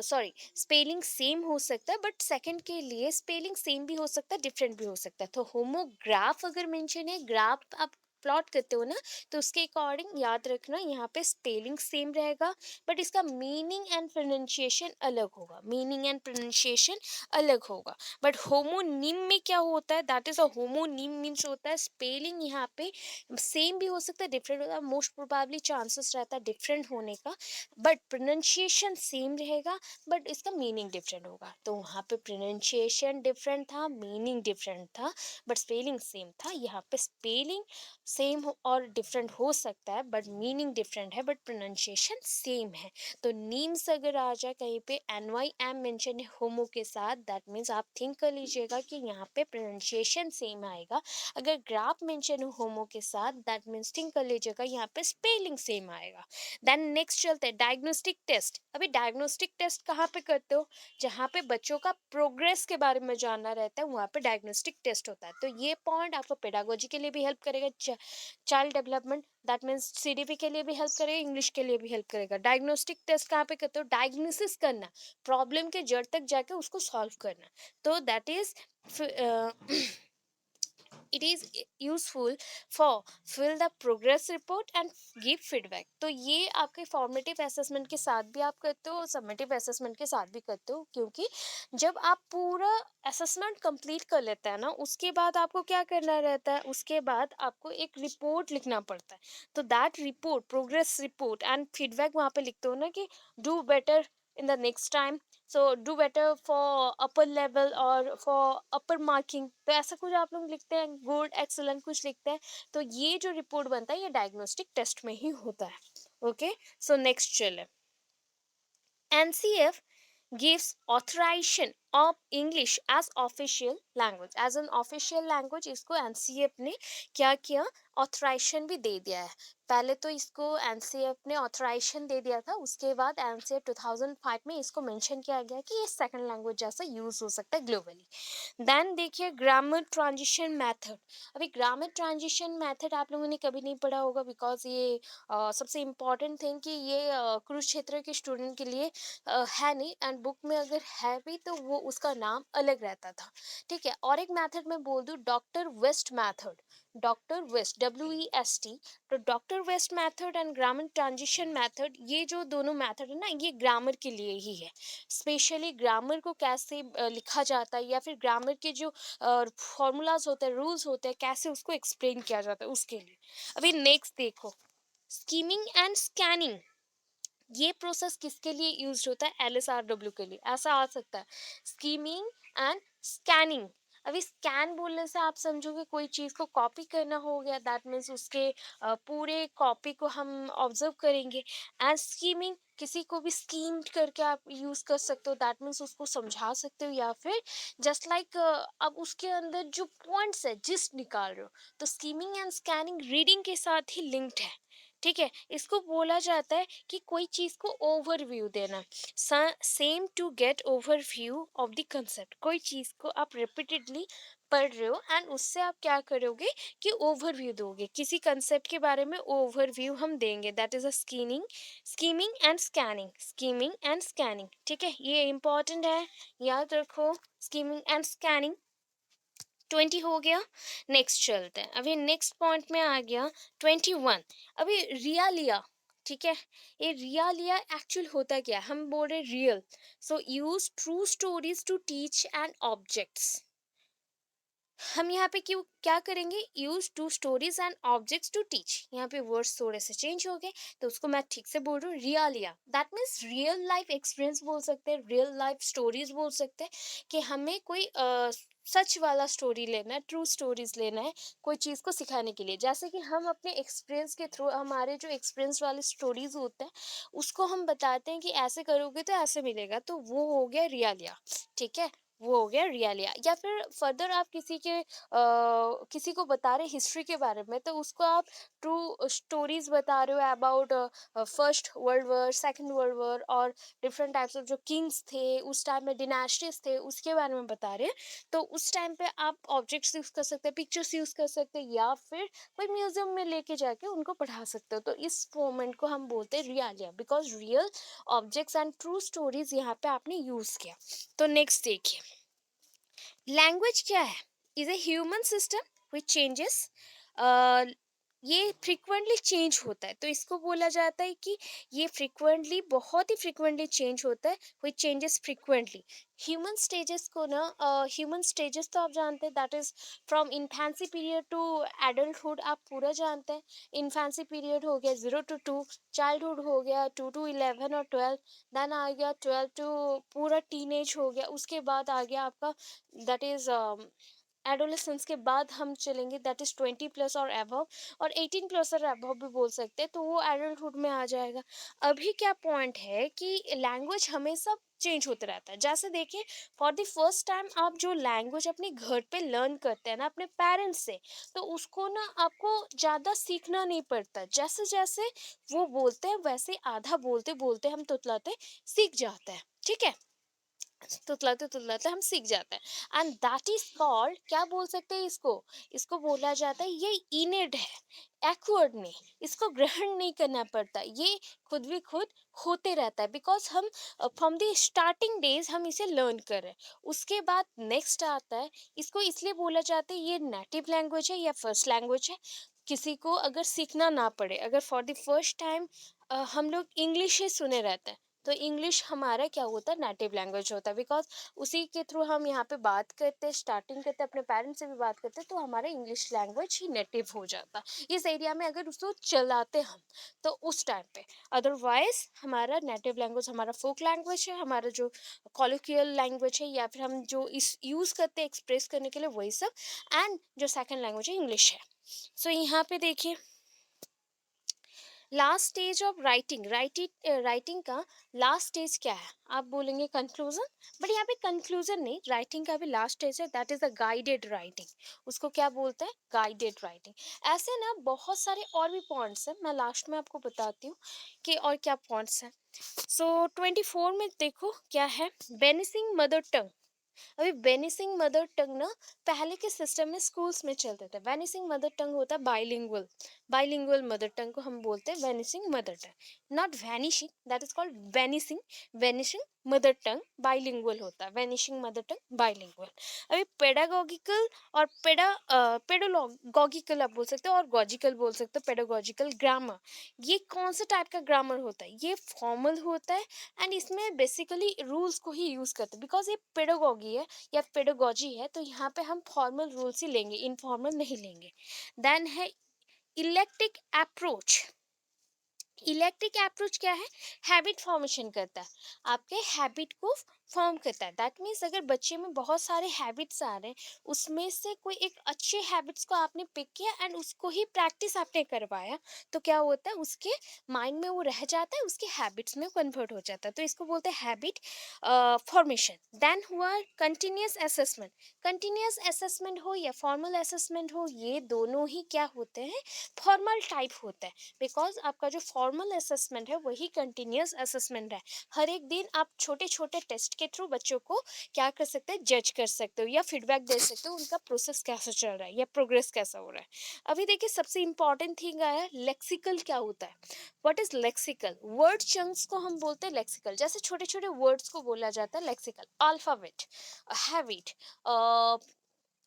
सॉरी, स्पेलिंग सेम हो सकता है बट सेकंड के लिए स्पेलिंग सेम भी हो सकता है, डिफरेंट भी हो सकता है। तो होमोग्राफ अगर मेंशन है, ग्राफ आप प्लॉट करते हो ना, तो उसके अकॉर्डिंग याद रखना यहाँ पे स्पेलिंग सेम रहेगा बट इसका मीनिंग एंड प्रोनाउंसिएशन अलग होगा, मीनिंग एंड प्रोनाउंसिएशन अलग होगा। बट होमोनिम में क्या होता है, that is a homonym means होता है स्पेलिंग यहाँ पे सेम भी हो सकता है, डिफरेंट होता है, मोस्ट प्रोबेबली चांसेस रहता है डिफरेंट होने का, बट प्रोनाउंसिएशन सेम रहेगा बट इसका मीनिंग डिफरेंट होगा। तो वहाँ पे प्रोनाउंसिएशन डिफरेंट था, मीनिंग डिफरेंट था, बट स्पेलिंग सेम था। यहाँ पे स्पेलिंग सेम हो और डिफरेंट हो सकता है, बट मीनिंग डिफरेंट है, बट प्रोनाउंसिएशन सेम है। तो नीम्स अगर आ जाए कहीं पे NYM मेंशन है होमो के साथ, दैट मीन्स आप थिंक कर लीजिएगा कि यहाँ पे प्रोनाउंसिएशन सेम आएगा। अगर ग्राफ मेंशन हो होमो के साथ, दैट मीन्स थिंक कर लीजिएगा यहाँ पे स्पेलिंग सेम आएगा। देन नेक्स्ट चलते हैं डायग्नोस्टिक टेस्ट। अभी डायग्नोस्टिक टेस्ट कहाँ पे करते हो? जहाँ पे बच्चों का प्रोग्रेस के बारे में जानना रहता है, वहाँ पे डायग्नोस्टिक टेस्ट होता है। तो ये पॉइंट आपको पेडागोजी के लिए भी हेल्प करेगा, child development, that means CDP के लिए भी हेल्प करेगा, इंग्लिश के लिए भी हेल्प करेगा। डायग्नोस्टिक टेस्ट कहाँ पे करते हो? डायग्नोसिस करना, प्रॉब्लम के जड़ तक जाके उसको सॉल्व करना। तो that is it is useful for fill the progress report and give feedback। तो ये आपके फॉर्मेटिव असेसमेंट के साथ भी आप करते हो और समेटिव असेसमेंट के साथ भी करते हो, क्योंकि जब आप पूरा असेसमेंट कंप्लीट कर लेते हैं ना, उसके बाद आपको क्या करना रहता है? उसके बाद आपको एक रिपोर्ट लिखना पड़ता है। तो that report, progress report and feedback वहाँ पे लिखते हो ना कि do better in the next time, so do better for upper level और फॉर अपर मार्किंग। तो ऐसा कुछ आप लोग लिखते हैं, गुड एक्सलेंट कुछ लिखते हैं। तो ये जो रिपोर्ट बनता है ये डायग्नोस्टिक टेस्ट में ही होता है। ओके, सो नेक्स्ट चले। NCF gives authorization of English as official language, as an official language। इसको NCF ने क्या किया? ऑथराइजेशन भी दे दिया है। पहले तो इसको NCF ने ऑथराइजेशन दे दिया था, उसके बाद NCF 2005 में इसको मेंशन किया गया कि ये सेकंड लैंग्वेज जैसा यूज हो सकता है ग्लोबली। देन देखिए ग्रामर ट्रांजिशन मेथड। अभी ग्रामर ट्रांजिशन मेथड आप लोगों ने कभी नहीं पढ़ा होगा, बिकॉज ये सबसे इम्पॉर्टेंट थिंग कि ये कुरुक्षेत्र के स्टूडेंट के लिए है नहीं, एंड बुक में अगर है भी तो वो उसका नाम अलग रहता था। ठीक है, और एक मेथड मैं बोल दूं, doctor West method. Doctor West, WEST। तो doctor West method and grammar transition method, ये जो दोनों मेथड है ना, ये ग्रामर के लिए ही है। स्पेशली ग्रामर को कैसे लिखा जाता है, या फिर ग्रामर के जो फॉर्मूलाज होते हैं, रूल्स होते हैं, कैसे उसको एक्सप्लेन किया जाता है, उसके लिए। अभी नेक्स्ट देखो, स्कीमिंग एंड स्कैनिंग। ये प्रोसेस किसके लिए यूज होता है? LSRW के लिए। ऐसा आ सकता है, स्कीमिंग एंड स्कैनिंग। अभी स्कैन बोलने से आप समझोगे कोई चीज को कॉपी करना हो गया, दैट मीन्स उसके पूरे कॉपी को हम ऑब्जर्व करेंगे। एंड स्कीमिंग, किसी को भी स्कीम करके आप यूज कर सकते हो, दैट मीन्स उसको समझा सकते हो, या फिर जस्ट लाइक अब उसके अंदर जो पॉइंट्स है जिस निकाल रहे हो। तो स्कीमिंग एंड स्कैनिंग रीडिंग के साथ ही लिंक्ड है। ठीक है, इसको बोला जाता है कि कोई चीज को ओवरव्यू देना, same to get overview of the concept. कोई चीज को आप रिपीटेडली पढ़ रहे हो एंड उससे आप क्या करोगे कि ओवरव्यू दोगे, किसी कंसेप्ट के बारे में ओवरव्यू हम देंगे, that is a skimming, skimming and scanning, skimming and scanning. ठीक है, ये इंपॉर्टेंट है, याद रखो, स्कीमिंग एंड स्कैनिंग। 20 हो गया। नेक्स्ट चलते हैं, अभी नेक्स्ट पॉइंट में आ गया 21। अभी रियालिया। ठीक है, ये रियालिया एक्चुअल होता क्या है? हम बोल रहे real, so use true stories to teach and objects. हम यहाँ पे क्यों क्या करेंगे? Use two stories and objects to teach. यहाँ पे वर्ड्स थोड़े से चेंज हो गए, तो उसको मैं ठीक से बोल रही हूँ, realia, that means real life experience बोल सकते हैं, रियल लाइफ स्टोरीज बोल सकते हैं, कि हमें कोई सच वाला स्टोरी लेना है, ट्रू स्टोरीज लेना है कोई चीज़ को सिखाने के लिए। जैसे कि हम अपने एक्सपीरियंस के थ्रू, हमारे जो एक्सपीरियंस वाले स्टोरीज होते हैं उसको हम बताते हैं कि ऐसे करोगे तो ऐसे मिलेगा, तो वो हो गया रियलिया। ठीक है, वो हो गया रियलिया। या फिर फर्दर आप किसी को बता रहे हिस्ट्री के बारे में, तो उसको आप ट्रू स्टोरीज बता रहे हो about first world war, second world war, और डिफरेंट टाइप्स ऑफ जो किंग्स थे उस टाइम में, डिनास्टीज थे, उसके बारे में बता रहे हैं। तो उस टाइम पे आप ऑब्जेक्ट्स यूज कर सकते हैं, पिक्चर्स यूज कर सकते हैं, या फिर कोई म्यूजियम में लेके जाके उनको पढ़ा सकते हो। तो इस मोमेंट को हम बोलते हैं realia, because real objects and true stories यहाँ पे आपने यूज किया। तो नेक्स्ट देखिए, लैंग्वेज क्या है? Is a human system which changes, ये फ्रिक्वेंटली चेंज होता है। तो इसको बोला जाता है कि ये फ्रिक्वेंटली, बहुत ही फ्रिक्वेंटली चेंज होता है, which changes frequently. Human stages को ना, ह्यूमन स्टेजेस तो आप जानते हैं, that is from infancy period to adulthood, आप पूरा जानते हैं। इन्फेंसी पीरियड हो गया 0 to 2, चाइल्डहुड हो गया 2 to 11 और 12, देन आ गया 12 टू पूरा टीनेज हो गया, उसके बाद आ गया आपका दैट इज एडोलेसेंस के बाद हम चलेंगे दैट इज 20 प्लस और अबव, और 18 प्लस और अबव भी बोल सकते हैं, तो वो एडल्टहुड में आ जाएगा। अभी क्या पॉइंट है कि लैंग्वेज हमेशा चेंज होता रहता है। जैसे देखिए, फॉर द फर्स्ट टाइम आप जो लैंग्वेज अपने घर पे लर्न करते हैं ना अपने पेरेंट्स से, तो उसको ना आपको ज़्यादा सीखना नहीं पड़ता। जैसे जैसे वो बोलते हैं वैसे आधा बोलते बोलते हम तुतलाते सीख जाते हैं, ठीक है। तुतलाते तुतलाते हम सीख जाते हैं, एंड दैट इज कॉल्ड, क्या बोल सकते हैं इसको, इसको बोला जाता है ये इनेड है, एक्वर्ड नहीं, इसको ग्रहण नहीं करना पड़ता, ये खुद भी खुद होते रहता है। बिकॉज हम फ्रॉम द स्टार्टिंग डेज हम इसे लर्न कर रहे हैं। उसके बाद नेक्स्ट आता है, इसको इसलिए बोला जाता है ये नेटिव लैंग्वेज है या फर्स्ट लैंग्वेज है। किसी को अगर सीखना ना पड़े, अगर फॉर द फर्स्ट टाइम हम लोग इंग्लिश ही सुने रहते हैं, तो इंग्लिश हमारा क्या होता है, नेटिव लैंग्वेज होता है। बिकॉज उसी के थ्रू हम यहाँ पे बात करते हैं, स्टार्टिंग करते हैं, अपने पेरेंट्स से भी बात करते हैं, तो हमारा इंग्लिश लैंग्वेज ही नेटिव हो जाता है इस एरिया में अगर उसको चलाते हम, तो उस टाइम पे। अदरवाइज हमारा नेटिव लैंग्वेज हमारा फोक लैंग्वेज है, हमारा जो कॉलोकियल लैंग्वेज है, या फिर हम जो इस यूज़ करते हैं एक्सप्रेस करने के लिए, वही सब। एंड जो सेकेंड लैंग्वेज है इंग्लिश है। सो यहाँ पे देखिए, last stage of writing, writing का लास्ट स्टेज क्या है, आप बोलेंगे कंक्लूजन। बट यहाँ पे कंक्लूजन नहीं, राइटिंग का भी लास्ट स्टेज है, that is a guided writing. उसको क्या बोलते हैं, गाइडेड राइटिंग। ऐसे ना बहुत सारे और भी पॉइंट्स हैं, मैं लास्ट में आपको बताती हूँ कि और क्या पॉइंट्स हैं। सो 24 में देखो क्या है, बेनिसिंग मदर टंग। अभी वेनिसिंग मदर टंग ना पहले के सिस्टम में स्कूल्स में चलते थे। वेनिसिंग मदर टंग होता है बाइलिंगुअल, बाइलिंगुअल मदर टंग को हम बोलते हैं vanishing mother tongue, not vanishing, that is called vanishing. Vanishing mother tongue bilingual होता है, वेनिशिंग मदर टंग बाइलिंगुअल। अभी पेडागोगिकल और पेडोलॉगिकल आप बोल सकते हो, और गॉजिकल बोल सकते हो, पेडागोजिकल ग्रामर। ये कौन सा टाइप का ग्रामर होता है, ये फॉर्मल होता है, एंड इसमें बेसिकली रूल्स को ही यूज़ करते हैं। बिकॉज ये पेडागोगी है या पेडागोजी है, तो यहाँ पे हम फॉर्मल रूल्स ही लेंगे, इनफॉर्मल नहीं लेंगे। देन है इलेक्टिक अप्रोच। इलेक्ट्रिक अप्रोच क्या है, हैबिट फॉर्मेशन करता है, आपके हैबिट को फॉर्म करता है। दैट मीन्स अगर बच्चे में बहुत सारे हैबिट्स आ रहे हैं, उसमें से कोई एक अच्छे हैबिट्स को आपने पिक किया एंड उसको ही प्रैक्टिस आपने करवाया, तो क्या होता है, उसके माइंड में वो रह जाता है, उसके हैबिट्स में कन्वर्ट हो जाता है, तो इसको बोलते हैं हैबिट फॉर्मेशन। देन हुआ कंटिन्यूस असेसमेंट। कंटिन्यूस असेसमेंट हो या फॉर्मल असेसमेंट हो, ये दोनों ही क्या होते हैं, फॉर्मल टाइप होता है। बिकॉज आपका जो फॉर्मल असेसमेंट है वही कंटिन्यूस असेसमेंट है। हर एक दिन आप छोटे छोटे टेस्ट के थ्रू बच्चों को क्या कर सकते हैं, जज कर सकते हो या फीडबैक दे सकते हो, उनका प्रोसेस कैसा चल रहा है या प्रोग्रेस कैसा हो रहा है। अभी देखिए, सबसे इंपॉर्टेंट थिंग आया, लेक्सिकल क्या होता है। What is lexical, word chunks को हम बोलते हैं लेक्सिकल। जैसे छोटे छोटे वर्ड्स को बोला जाता है लेक्सिकल। अल्फाबेट, हैबिट,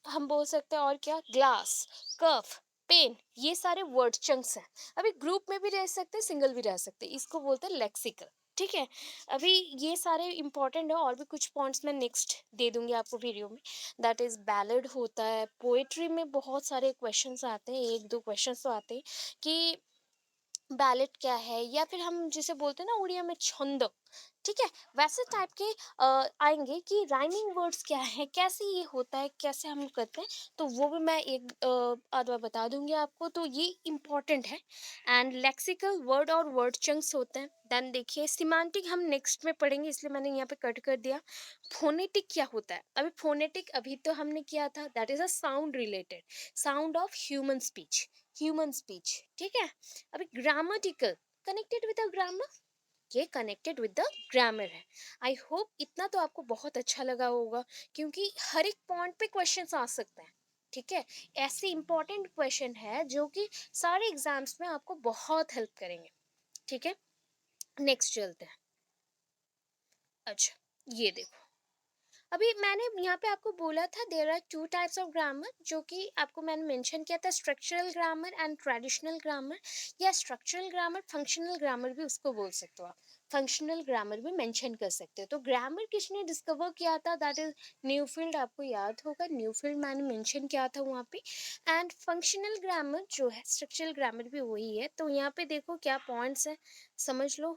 हम बोल सकते हैं और क्या, ग्लास, कफ, पेन, ये सारे वर्ड चंक्स हैं। अभी ग्रुप में भी रह सकते हैं, सिंगल भी रह सकते हैं, इसको बोलते हैं लेक्सिकल। ठीक है, अभी ये सारे इंपॉर्टेंट है, और भी कुछ पॉइंट्स मैं नेक्स्ट दे दूंगी आपको वीडियो में। दैट इज बैलेड होता है, पोएट्री में बहुत सारे क्वेश्चंस आते हैं, एक दो क्वेश्चंस तो आते हैं कि बैलेट क्या है, या फिर हम जिसे बोलते हैं ना उड़िया में छंद। ठीक है, वैसे टाइप के आएंगे कि राइमिंग वर्ड्स क्या है, कैसे ये होता है, कैसे हम करते हैं, तो वो भी मैं एक आधा बता दूंगी आपको, तो ये इम्पॉर्टेंट है। एंड लेक्सिकल वर्ड और वर्ड चंक्स होते हैं। देन देखिए, सिमांटिक हम नेक्स्ट में पढ़ेंगे, इसलिए मैंने यहाँ पे कट कर दिया। फोनेटिक क्या होता है, अभी फोनेटिक अभी तो हमने किया था, that is a sound related, sound of human speech, human speech. ठीक है, अभी grammatical, connected with the grammar, ये कनेक्टेड विद द ग्रामर है। आई होप इतना तो आपको बहुत अच्छा लगा होगा, क्योंकि हर एक पॉइंट पे क्वेश्चंस आ सकते हैं। ठीक है, ऐसे इंपॉर्टेंट क्वेश्चन है जो कि सारे एग्जाम्स में आपको बहुत हेल्प करेंगे। ठीक है, नेक्स्ट चलते हैं। अच्छा, ये देखो, अभी मैंने यहाँ पे आपको बोला था there are two types of grammar, जो कि आपको मैंने मेंशन किया था, structural grammar and traditional grammar, या स्ट्रक्चरल ग्रामर, फंक्शनल ग्रामर भी उसको बोल सकते हो आप, फंक्शनल ग्रामर भी मेंशन कर सकते हो। तो ग्रामर किसने डिस्कवर किया था, दैट इज न्यूफील्ड, आपको याद होगा, न्यूफील्ड मैंने मेंशन किया था वहाँ पे। एंड फंक्शनल ग्रामर जो है, स्ट्रक्चरल ग्रामर भी वही है। तो यहाँ पे देखो क्या पॉइंट्स है, समझ लो।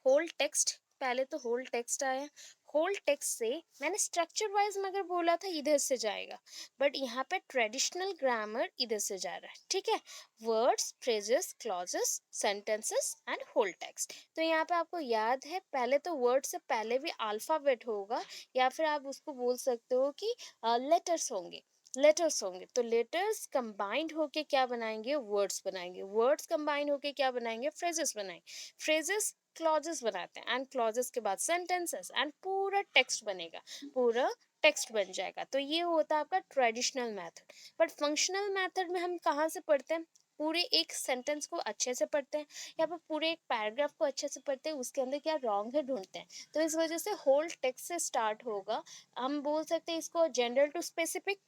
होल टेक्स्ट, पहले तो होल टेक्स्ट आया, होल टेक्स्ट से मैंने स्ट्रक्चर वाइज में अगर बोला था इधर से जाएगा, बट यहाँ पे ट्रेडिशनल ग्रामर इधर से जा रहा है, ठीक है। Words, phrases, clauses, sentences and whole text. तो यहाँ पे आपको याद है पहले तो वर्ड से पहले भी अल्फाबेट होगा, या फिर आप उसको बोल सकते हो कि लेटर्स होंगे। लेटर्स होंगे तो लेटर्स कंबाइंड होके क्या बनाएंगे, वर्ड्स बनाएंगे। वर्ड्स कंबाइंड होके क्या बनाएंगे, फ्रेजेस बनाएंगे। फ्रेजेस क्लॉजेस बनाते हैं, एंड क्लॉजेस के बाद सेंटेंसेस, एंड पूरा टेक्स्ट बनेगा, पूरा टेक्स्ट बन जाएगा। तो ये होता है आपका traditional method. But functional method में हम कहाँ से पढ़ते हैं, पूरे एक सेंटेंस को अच्छे से पढ़ते हैं, या फिर पूरे एक पैराग्राफ को अच्छे से पढ़ते हैं, उसके अंदर क्या रॉन्ग है ढूंढते हैं। तो इस वजह से होल टेक्स्ट से स्टार्ट होगा। हम बोल सकते हैं इसको general to specific.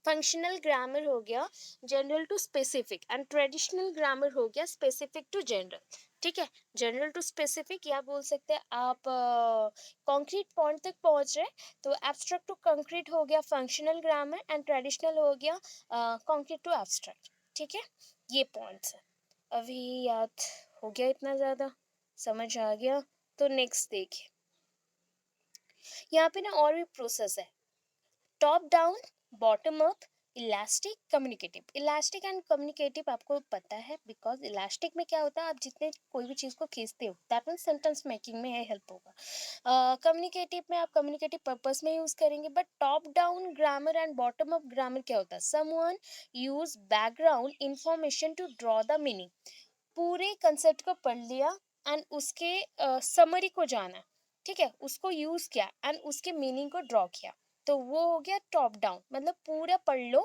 Functional grammar हो गया general to specific, and traditional grammar हो गया स्पेसिफिक टू जनरल। ठीक है, जनरल टू स्पेसिफिक या बोल सकते हैं आप कॉन्क्रीट पॉइंट तक पहुंच रहे, तो एब्स्ट्रैक्ट टू कॉन्क्रीट हो गया फंक्शनल ग्रामर, एंड ट्रेडिशनल हो गया कॉन्क्रीट टू एब्स्ट्रैक्ट। ठीक है, ये पॉइंट्स है। अभी याद हो गया इतना ज़्यादा, समझ आ गया। तो नेक्स्ट देखिए, यहाँ पे ना और भी प्रोसेस है, top down, bottom up, elastic, communicative. Elastic and communicative आपको पता है, बिकॉज इलास्टिक में क्या होता है, आप जितने कोई भी चीज़ को खींचते हो दैट मीन्स सेंटेंस मेकिंग में ये हेल्प होगा। कम्युनिकेटिव में आप कम्युनिकेटिव पर्पस में यूज करेंगे। But top down grammar and bottom up grammar क्या होता है, someone use background information to draw the meaning. पूरे कंसेप्ट को पढ़ लिया एंड उसके समरी को जाना, ठीक है, उसको यूज किया एंड उसके मीनिंग को ड्रॉ किया, तो वो हो गया टॉप डाउन। मतलब पूरा पढ़ लो,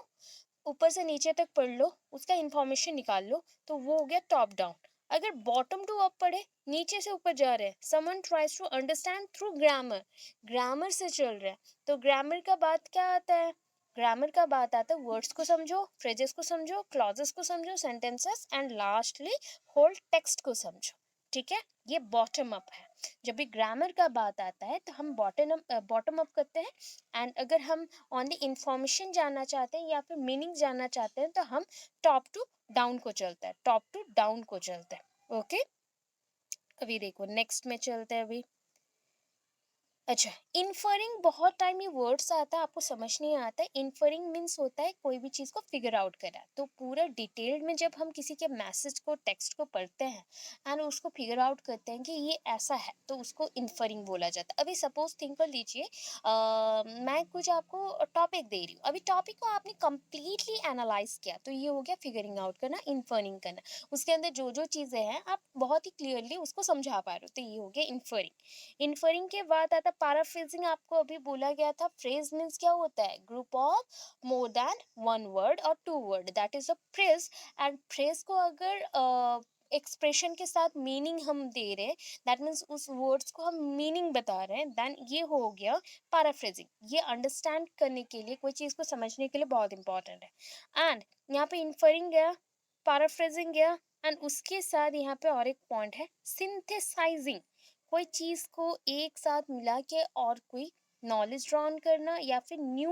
ऊपर से नीचे तक पढ़ लो, उसका इंफॉर्मेशन निकाल लो, तो वो हो गया टॉप डाउन। अगर बॉटम टू अप पढ़े, नीचे से ऊपर जा रहे हैं, someone tries to understand through grammar, grammar से चल रहा है, तो ग्रामर का बात क्या आता है, ग्रामर का बात आता है वर्ड्स को समझो, फ्रेजेस को समझो, क्लॉजेस को समझो, sentences, and lastly whole text को समझो। ठीक है, ये बॉटम अप है। जब भी ग्रामर का बात आता है तो हम बॉटम अप करते हैं, एंड अगर हम ऑन द इंफॉर्मेशन जानना चाहते हैं या फिर मीनिंग जानना चाहते हैं तो हम टॉप टू डाउन को चलते हैं, टॉप टू डाउन को चलते हैं। ओके, अभी देखो नेक्स्ट में चलते हैं अभी। अच्छा, इन्फरिंग, बहुत टाइम ये वर्ड्स आता है आपको समझ नहीं आता है। इन्फरिंग मीन्स होता है कोई भी चीज़ को फिगर आउट करा, तो पूरा डिटेल्ड में जब हम किसी के मैसेज को, टेक्स्ट को पढ़ते हैं एंड उसको फिगर आउट करते हैं कि ये ऐसा है, तो उसको इन्फरिंग बोला जाता है। अभी सपोज थिंक कर लीजिए, मैं कुछ आपको टॉपिक दे रही हूँ, अभी टॉपिक को आपने कंप्लीटली एनालाइज किया, तो ये हो गया फिगरिंग आउट करना, इन्फरिंग करना। उसके अंदर जो जो चीज़ें हैं आप बहुत ही क्लियरली उसको समझा पा रहे हो, तो ये हो गया इन्फरिंग। इन्फरिंग के बाद आता पैराफ्रेजिंग, आपको अभी बोला गया था। फ्रेज मीन्स क्या होता है, group of more than one word और two word, that is a phrase. And phrase को अगर एक्सप्रेशन के साथ मीनिंग हम दे रहे हैं, दैट मीन्स उस वर्ड्स को हम मीनिंग बता रहे हैं, देन ये हो गया पैराफ्रेजिंग। ये अंडरस्टैंड करने के लिए, कोई चीज़ को समझने के लिए बहुत इंपॉर्टेंट है। एंड यहाँ पे इन्फरिंग गया, पैराफ्रेजिंग गया, एंड उसके साथ यहाँ पे और एक पॉइंट है सिंथेसाइजिंग, कोई चीज को एक साथ मिला के और कोई नॉलेज ड्रॉन करना या फिर new.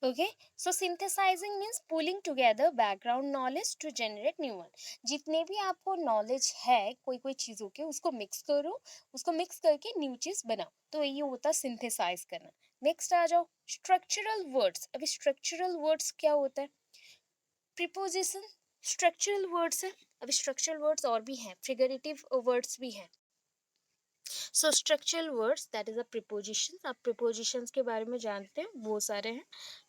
Okay, so synthesising means pulling together background knowledge to generate new one. जितने भी आपको नॉलेज है कोई कोई चीज़ों के, उसको मिक्स करो, उसको मिक्स करके न्यू चीज़ बनाओ, तो ये होता है सिंथेसाइज करना। नेक्स्ट आ जाओ, स्ट्रक्चरल वर्ड्स। अभी स्ट्रक्चरल वर्ड्स क्या होता है, प्रीपोजिशन स्ट्रक्चरल वर्ड्स है। अभी स्ट्रक्चरल वर्ड्स और भी हैं, फिगरेटिव वर्ड्स भी हैं। So structural words that is a preposition, आप प्रीपोजिशंस के बारे में जानते हैं, बहुत सारे हैं।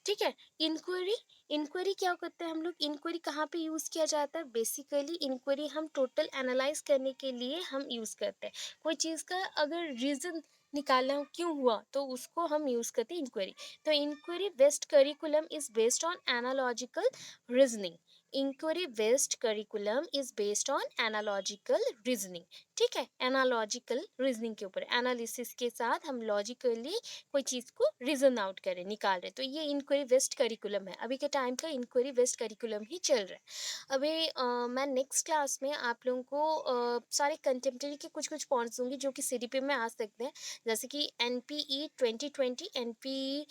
ठीक है, इंक्वायरी, इंक्वायरी क्या करते हैं हम लोग, इंक्वायरी कहाँ पे यूज़ किया जाता है, बेसिकली इंक्वायरी हम टोटल एनालाइज करने के लिए हम यूज़ करते हैं। कोई चीज़ का अगर रीज़न निकालना हो क्यों हुआ, तो उसको हम यूज़ करते हैं इंक्वायरी। तो inquiry based curriculum is based on analogical reasoning. Inquiry based curriculum is based on analogical reasoning. ठीक है, एनालॉजिकल रीजनिंग के ऊपर, एनालिसिस के साथ हम लॉजिकली कोई चीज़ को रीजन आउट करें, निकाल रहे, तो ये इंक्वायरी बेस्ड करिकुलम है। अभी के टाइम का इंक्वायरी बेस्ड करिकुलम ही चल रहा है। अभी मैं नेक्स्ट क्लास में आप लोगों को सारे कंटेम्प्रेरी के कुछ कुछ पॉइंट्स दूंगी जो कि सीडीपी में आ सकते हैं, जैसे कि NPE 2020, NPE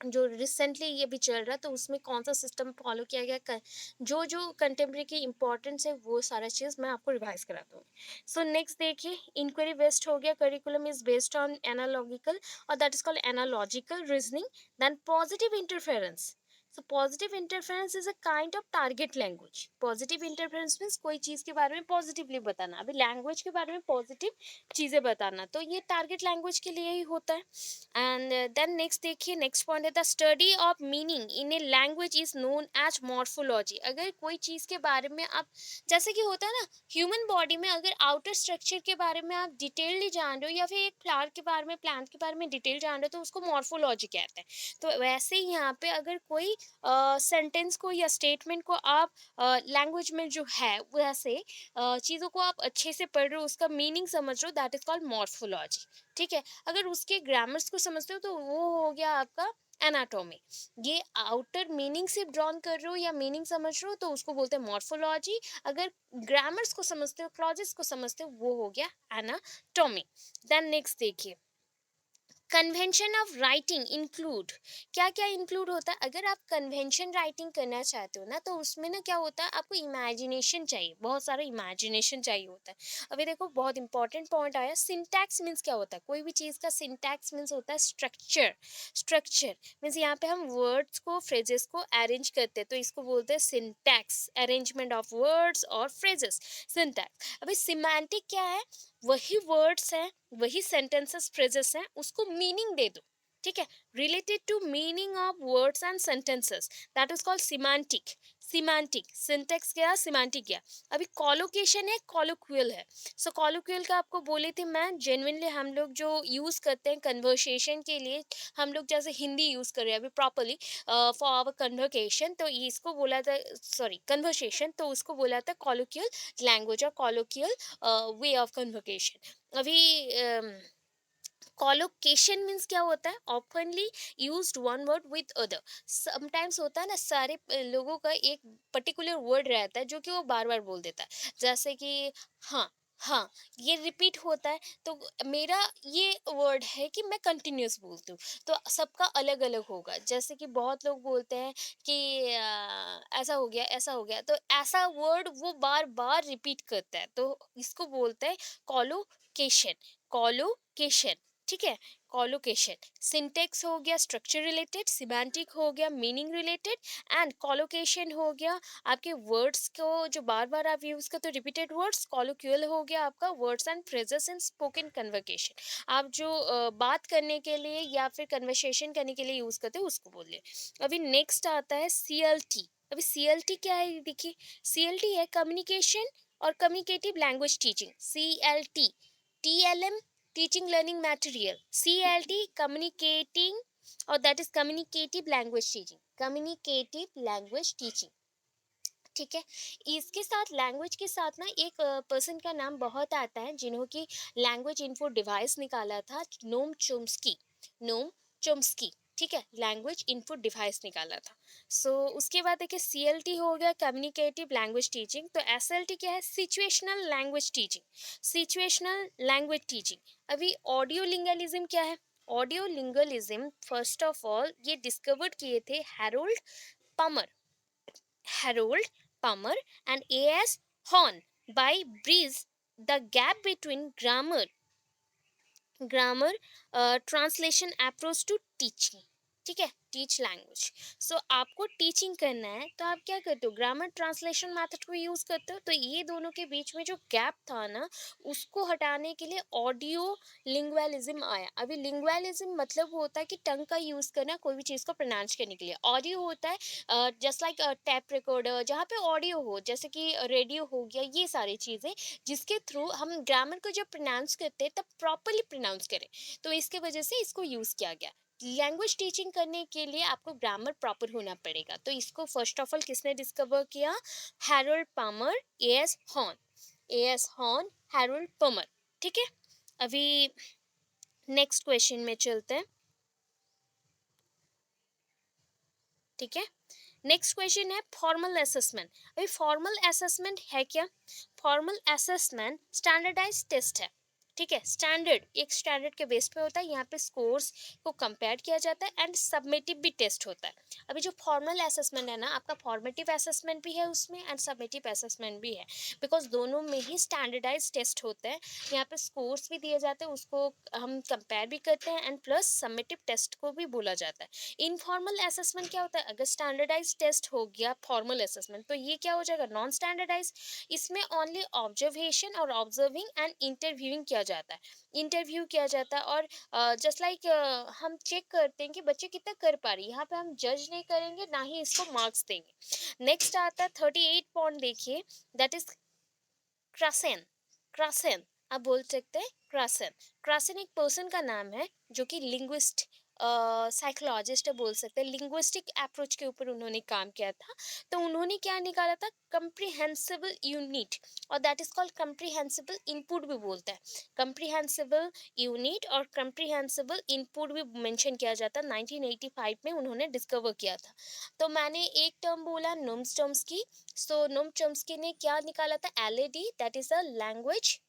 जो रिसेंटली ये भी चल रहा है, तो उसमें कौन सा सिस्टम फॉलो किया गया, जो जो कंटेम्प्रेरी की इंपॉर्टेंस है, वो सारा चीज़ मैं आपको रिवाइज करा दूँगी। सो नेक्स्ट देखिए, इंक्वायरी बेस्ड हो गया, curriculum is based on analogical, और that is called analogical reasoning. Then positive interference. So positive interference is a kind of target language. Positive interference means कोई चीज़ के बारे में पॉजिटिवली बताना, अभी लैंग्वेज के बारे में पॉजिटिव चीज़ें बताना, तो ये टारगेट लैंग्वेज के लिए ही होता है। एंड देन नेक्स्ट देखिए, नेक्स्ट पॉइंट है the study of meaning in a language is known as morphology. अगर कोई चीज़ के बारे में आप, जैसे कि होता है ना, ह्यूमन बॉडी में अगर आउटर स्ट्रक्चर के बारे में आप डिटेलली जान रहे हो, या फिर एक फ्लावर के बारे में, प्लांट के बारे में डिटेल जान रहे हो, तो उसको मॉर्फोलॉजी कहते हैं। तो वैसे ही यहाँ पे अगर कोई सेंटेंस को या स्टेटमेंट को आप लैंग्वेज में जो है वैसे चीज़ों को आप अच्छे से पढ़ रहे हो, उसका मीनिंग समझ रहे हो, दैट इज कॉल्ड मॉर्फोलॉजी। ठीक है, अगर उसके ग्रामर्स को समझते हो तो वो हो गया आपका एनाटॉमी। ये आउटर मीनिंग से ड्रॉन कर रहे हो या मीनिंग समझ रहे हो, तो उसको बोलते हैं मॉर्फोलॉजी। अगर ग्रामर्स को समझते हो, क्लॉजेस को समझते हो, वो हो गया एनाटॉमी। देन नेक्स्ट देखिए, कन्वेंशन ऑफ राइटिंग इंक्लूड। क्या क्या इंक्लूड होता है, अगर आप कन्वेंशन राइटिंग करना चाहते हो ना, तो उसमें ना क्या होता है, आपको इमेजिनेशन चाहिए, बहुत सारा इमेजिनेशन चाहिए होता है। अभी देखो, बहुत इंपॉर्टेंट पॉइंट आया, सिंटैक्स मीन्स क्या होता है, कोई भी चीज़ का सिंटैक्स मीन्स होता है स्ट्रक्चर। स्ट्रक्चर मीन्स यहाँ पे हम वर्ड्स को, फ्रेजेस को अरेंज करते हैं, तो इसको बोलते हैं सिंटैक्स, अरेंजमेंट ऑफ वर्ड्स और फ्रेजेस, सिंटैक्स। अभी सिमेंटिक क्या है, वही वर्ड्स हैं, वही सेंटेंसेस, फ्रेजेस हैं, उसको मीनिंग दे दो। ठीक है, related to meaning of words and sentences, that is called semantic. Semantic, syntax गया, सिमेंटिक गया। अभी कॉलोकेशन है, कॉलोक्वियल है। सो कॉलोक्वियल का आपको बोले थे मैं, जेन्युइनली हम लोग जो यूज करते हैं कन्वर्सेशन के लिए, हम लोग जैसे हिंदी यूज कर रहे हैं अभी प्रॉपरली फॉर आवर कन्वर्सेशन, तो इसको बोला था, सॉरी कन्वर्सेशन, तो उसको बोला था कॉलोक्वियल लैंग्वेज और कॉलोक्वियल वे ऑफ कन्वर्सेशन। अभी कॉलोकेशन मीन्स क्या होता है, ऑफनली used one word with other. Sometimes होता है ना, सारे लोगों का एक पर्टिकुलर वर्ड रहता है जो कि वो बार बार बोल देता है, जैसे कि हाँ, हाँ, ये रिपीट होता है। तो मेरा ये वर्ड है कि मैं कंटिन्यूस बोलती हूँ, तो सबका अलग अलग होगा। जैसे कि बहुत लोग बोलते हैं कि ऐसा हो गया, ऐसा हो गया, तो ऐसा वर्ड वो बार बार रिपीट करता है, तो इसको बोलते हैं कॉलोकेशन। कॉलोकेशन, ठीक है, कॉलोकेशन। सिंटेक्स हो गया स्ट्रक्चर रिलेटेड, सिमेंटिक हो गया मीनिंग रिलेटेड, एंड कॉलोकेशन हो गया आपके वर्ड्स को जो बार बार आप यूज करते हो, रिपीटेड वर्ड्स। कॉलोक्यूल हो गया आपका words and phrases in spoken conversation, आप जो बात करने के लिए या फिर कन्वर्सेशन करने के लिए यूज करते हो, उसको बोलिए। अभी नेक्स्ट आता है सीएलटी। अभी सीएलटी क्या है, देखिए, सीएलटी है कम्युनिकेशन और communicative language teaching. CLT, TLM teaching learning material, CLT communicating, और that is communicative language teaching, communicative language teaching. ठीक है, इसके साथ लैंग्वेज के साथ ना एक पर्सन का नाम बहुत आता है, जिन्हों की लैंग्वेज इन्फो डिवाइस निकाला था, नोम चोम्स्की। नोम चोम्स्की, ठीक है, लैंग्वेज इनपुट डिवाइस निकाला था। सो उसके बाद देखिए, सीएलटी हो गया कम्युनिकेटिव लैंग्वेज टीचिंग, तो एसएलटी क्या है, situational language teaching. Situational language teaching. अभी ऑडियो लिंगलिज्म क्या है, ऑडियो लिंगलिज्म फर्स्ट ऑफ ऑल ये डिस्कवर्ड किए थे Harold पमर, Harold Palmer and A.S. Horn by Bridge the gap between grammar translation approach to teaching। ठीक है, टीच लैंग्वेज। सो आपको टीचिंग करना है, तो आप क्या करते हो, ग्रामर ट्रांसलेशन मेथड को यूज करते हो। तो ये दोनों के बीच में जो गैप था ना, उसको हटाने के लिए ऑडियो लिंग्वलिज्म आया। अभी लिंग्वलिज्म मतलब होता है कि टंग का यूज करना कोई भी चीज़ को प्रोनाउंस करने के लिए। ऑडियो होता है जस्ट लाइक टैप रिकॉर्डर, जहाँ पे ऑडियो हो, जैसे कि रेडियो हो गया, ये सारी चीज़ें जिसके थ्रू हम ग्रामर को जब प्रोनाउंस करते हैं तब प्रॉपरली प्रोनाउंस करें, तो इसके वजह से इसको यूज़ किया गया। लैंग्वेज टीचिंग करने के लिए आपको ग्रामर प्रॉपर होना पड़ेगा, तो इसको फर्स्ट ऑफ ऑल किसने डिस्कवर किया, Harold Palmer, A S Horn, A S Horn, Harold Palmer. ठीक है, अभी नेक्स्ट क्वेश्चन में चलते हैं। ठीक है, नेक्स्ट क्वेश्चन है फॉर्मल असेसमेंट। अभी फॉर्मल असेसमेंट है क्या, फॉर्मल असेसमेंट स्टैंडर्डाइज टेस्ट है। ठीक है, स्टैंडर्ड एक स्टैंडर्ड के बेस पे होता है, यहाँ पे स्कोर्स को कंपेयर किया जाता है एंड सबमिटिव भी टेस्ट होता है। अभी जो फॉर्मल असेसमेंट है ना, आपका फॉर्मेटिव असेसमेंट भी है उसमें एंड सबमिटिव असेसमेंट भी है, बिकॉज दोनों में ही स्टैंडर्डाइज टेस्ट होते हैं। यहाँ पे स्कोर्स भी दिए जाते हैं, उसको हम कंपेयर भी करते हैं एंड प्लस सबमिटिव टेस्ट को भी बोला जाता है। इनफॉर्मल असेसमेंट क्या होता है, अगर स्टैंडर्डाइज टेस्ट हो गया फॉर्मल असेसमेंट, तो ये क्या हो जाएगा, नॉन स्टैंडर्डाइज। इसमें ओनली ऑब्जर्वेशन और ऑब्जर्विंग एंड इंटरव्यूइंग किया जाता है, इंटरव्यू किया जाता है। और जस्ट लाइक हम चेक करते हैं कि बच्चे कितना कर पा रही है, यहाँ पे हम जज नहीं करेंगे ना ही इसको मार्क्स देंगे। नेक्स्ट आता है 38 पॉइंट, देखिए, दैट इज क्रासेन। क्रासेन आप बोल सकते हैं क्रासेन। क्रासेन एक पर्सन का नाम है जो कि लिंग्विस्ट साइकोलॉजिस्ट बोल सकते हैं, लिंग्विस्टिक अप्रोच के ऊपर उन्होंने काम किया था। तो उन्होंने क्या निकाला था, कंप्रिहेंसिबल यूनिट, और दैट इज कॉल्ड कंप्रिहेंसिबल इनपुट भी बोलते हैं। कंप्रिहेंसिबल यूनिट और कंप्रिहेंसिबल इनपुट भी मेंशन किया जाता है, 1985 में उन्होंने डिस्कवर किया था। तो मैंने एक टर्म बोला नोम्स टर्म्स की। सो नोम चॉम्स्की ने क्या निकाला था, LAD, that is a language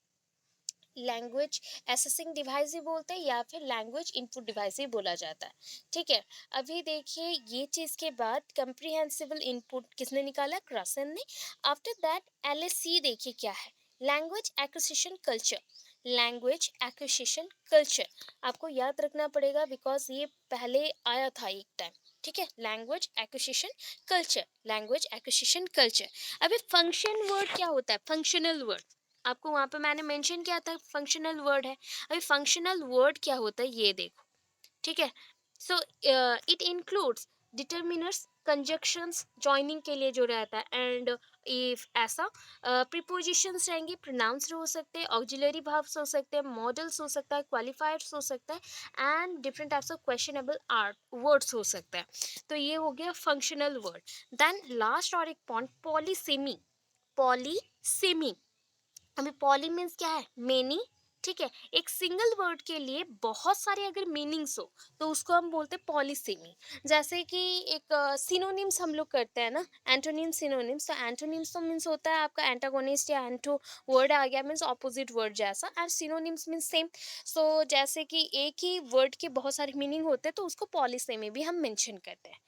assessing device ही बोलते हैं, या फिर लैंग्वेज इनपुट डिवाइस ही बोला जाता है। ठीक है, अभी देखिए ये चीज के बाद कंप्रिहेंसिबल इनपुट किसने निकाला, क्रॉसन ने। आफ्टर दैट एलएसी देखिए क्या है, language acquisition culture. Language acquisition culture आपको याद रखना पड़ेगा, बिकॉज ये पहले आया था एक टाइम। ठीक है, language acquisition culture, language acquisition culture. अभी फंक्शन वर्ड क्या होता है, फंक्शनल वर्ड आपको वहां पे मैंने मेंशन किया था, फंक्शनल वर्ड है। अभी फंक्शनल वर्ड क्या होता है ये देखो। ठीक है, so it includes determiners, conjunctions, joining के लिए जो रहता है, एंड इफ ऐसा प्रीपोजिशंस रहेंगे, प्रोनाउंस हो सकते हैं, ऑक्सिलरी verbs हो सकते हैं, मॉडल्स हो सकता है, क्वालिफायर्स हो सकता है, and different types of questionable art words हो सकता है। तो ये हो गया फंक्शनल वर्ड। देन लास्ट और एक पॉइंट, पॉलीसेमी। पॉलीसेमी, अभी पॉली मीन्स क्या है, मेनी। ठीक है, एक सिंगल वर्ड के लिए बहुत सारे अगर मीनिंग्स हो तो उसको हम बोलते हैं पॉलीसेमी। जैसे कि एक सिनोनिम्स हम लोग करते हैं ना, एंटोनिम सिनोनिम्स, तो एंटोनिम्स तो मीन्स होता है आपका एंटागोनिस्ट या एंटो, वर्ड आ गया मीन्स ऑपोजिट वर्ड जैसा, एंड सिनोनिम्स मीन्स सेम। सो जैसे कि एक ही वर्ड के बहुत सारे मीनिंग होते हैं तो उसको पॉलीसेमी भी हम मेंशन करते हैं।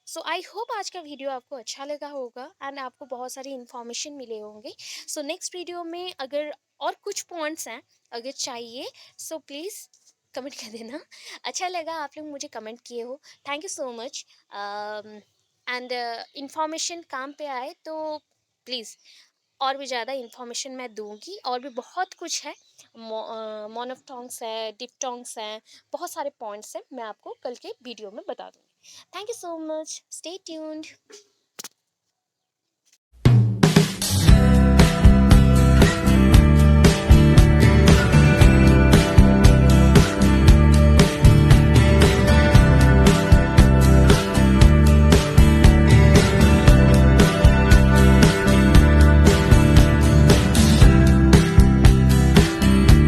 सो आई होप आज का वीडियो आपको अच्छा लगा होगा एंड आपको बहुत सारी इन्फॉर्मेशन मिले होंगे। सो नेक्स्ट वीडियो में अगर और कुछ पॉइंट्स हैं अगर चाहिए, सो प्लीज़ कमेंट कर देना। अच्छा लगा आप लोग मुझे कमेंट किए हो, thank you so much. And information काम पे आए तो प्लीज़ और भी ज़्यादा इन्फॉर्मेशन मैं दूंगी, और भी बहुत कुछ है, मोनोफ्टॉन्ग्स है, डिप्टॉन्ग्स हैं, बहुत सारे पॉइंट्स हैं, मैं आपको कल के वीडियो में बता दूंगी। Thank you so much, stay tuned.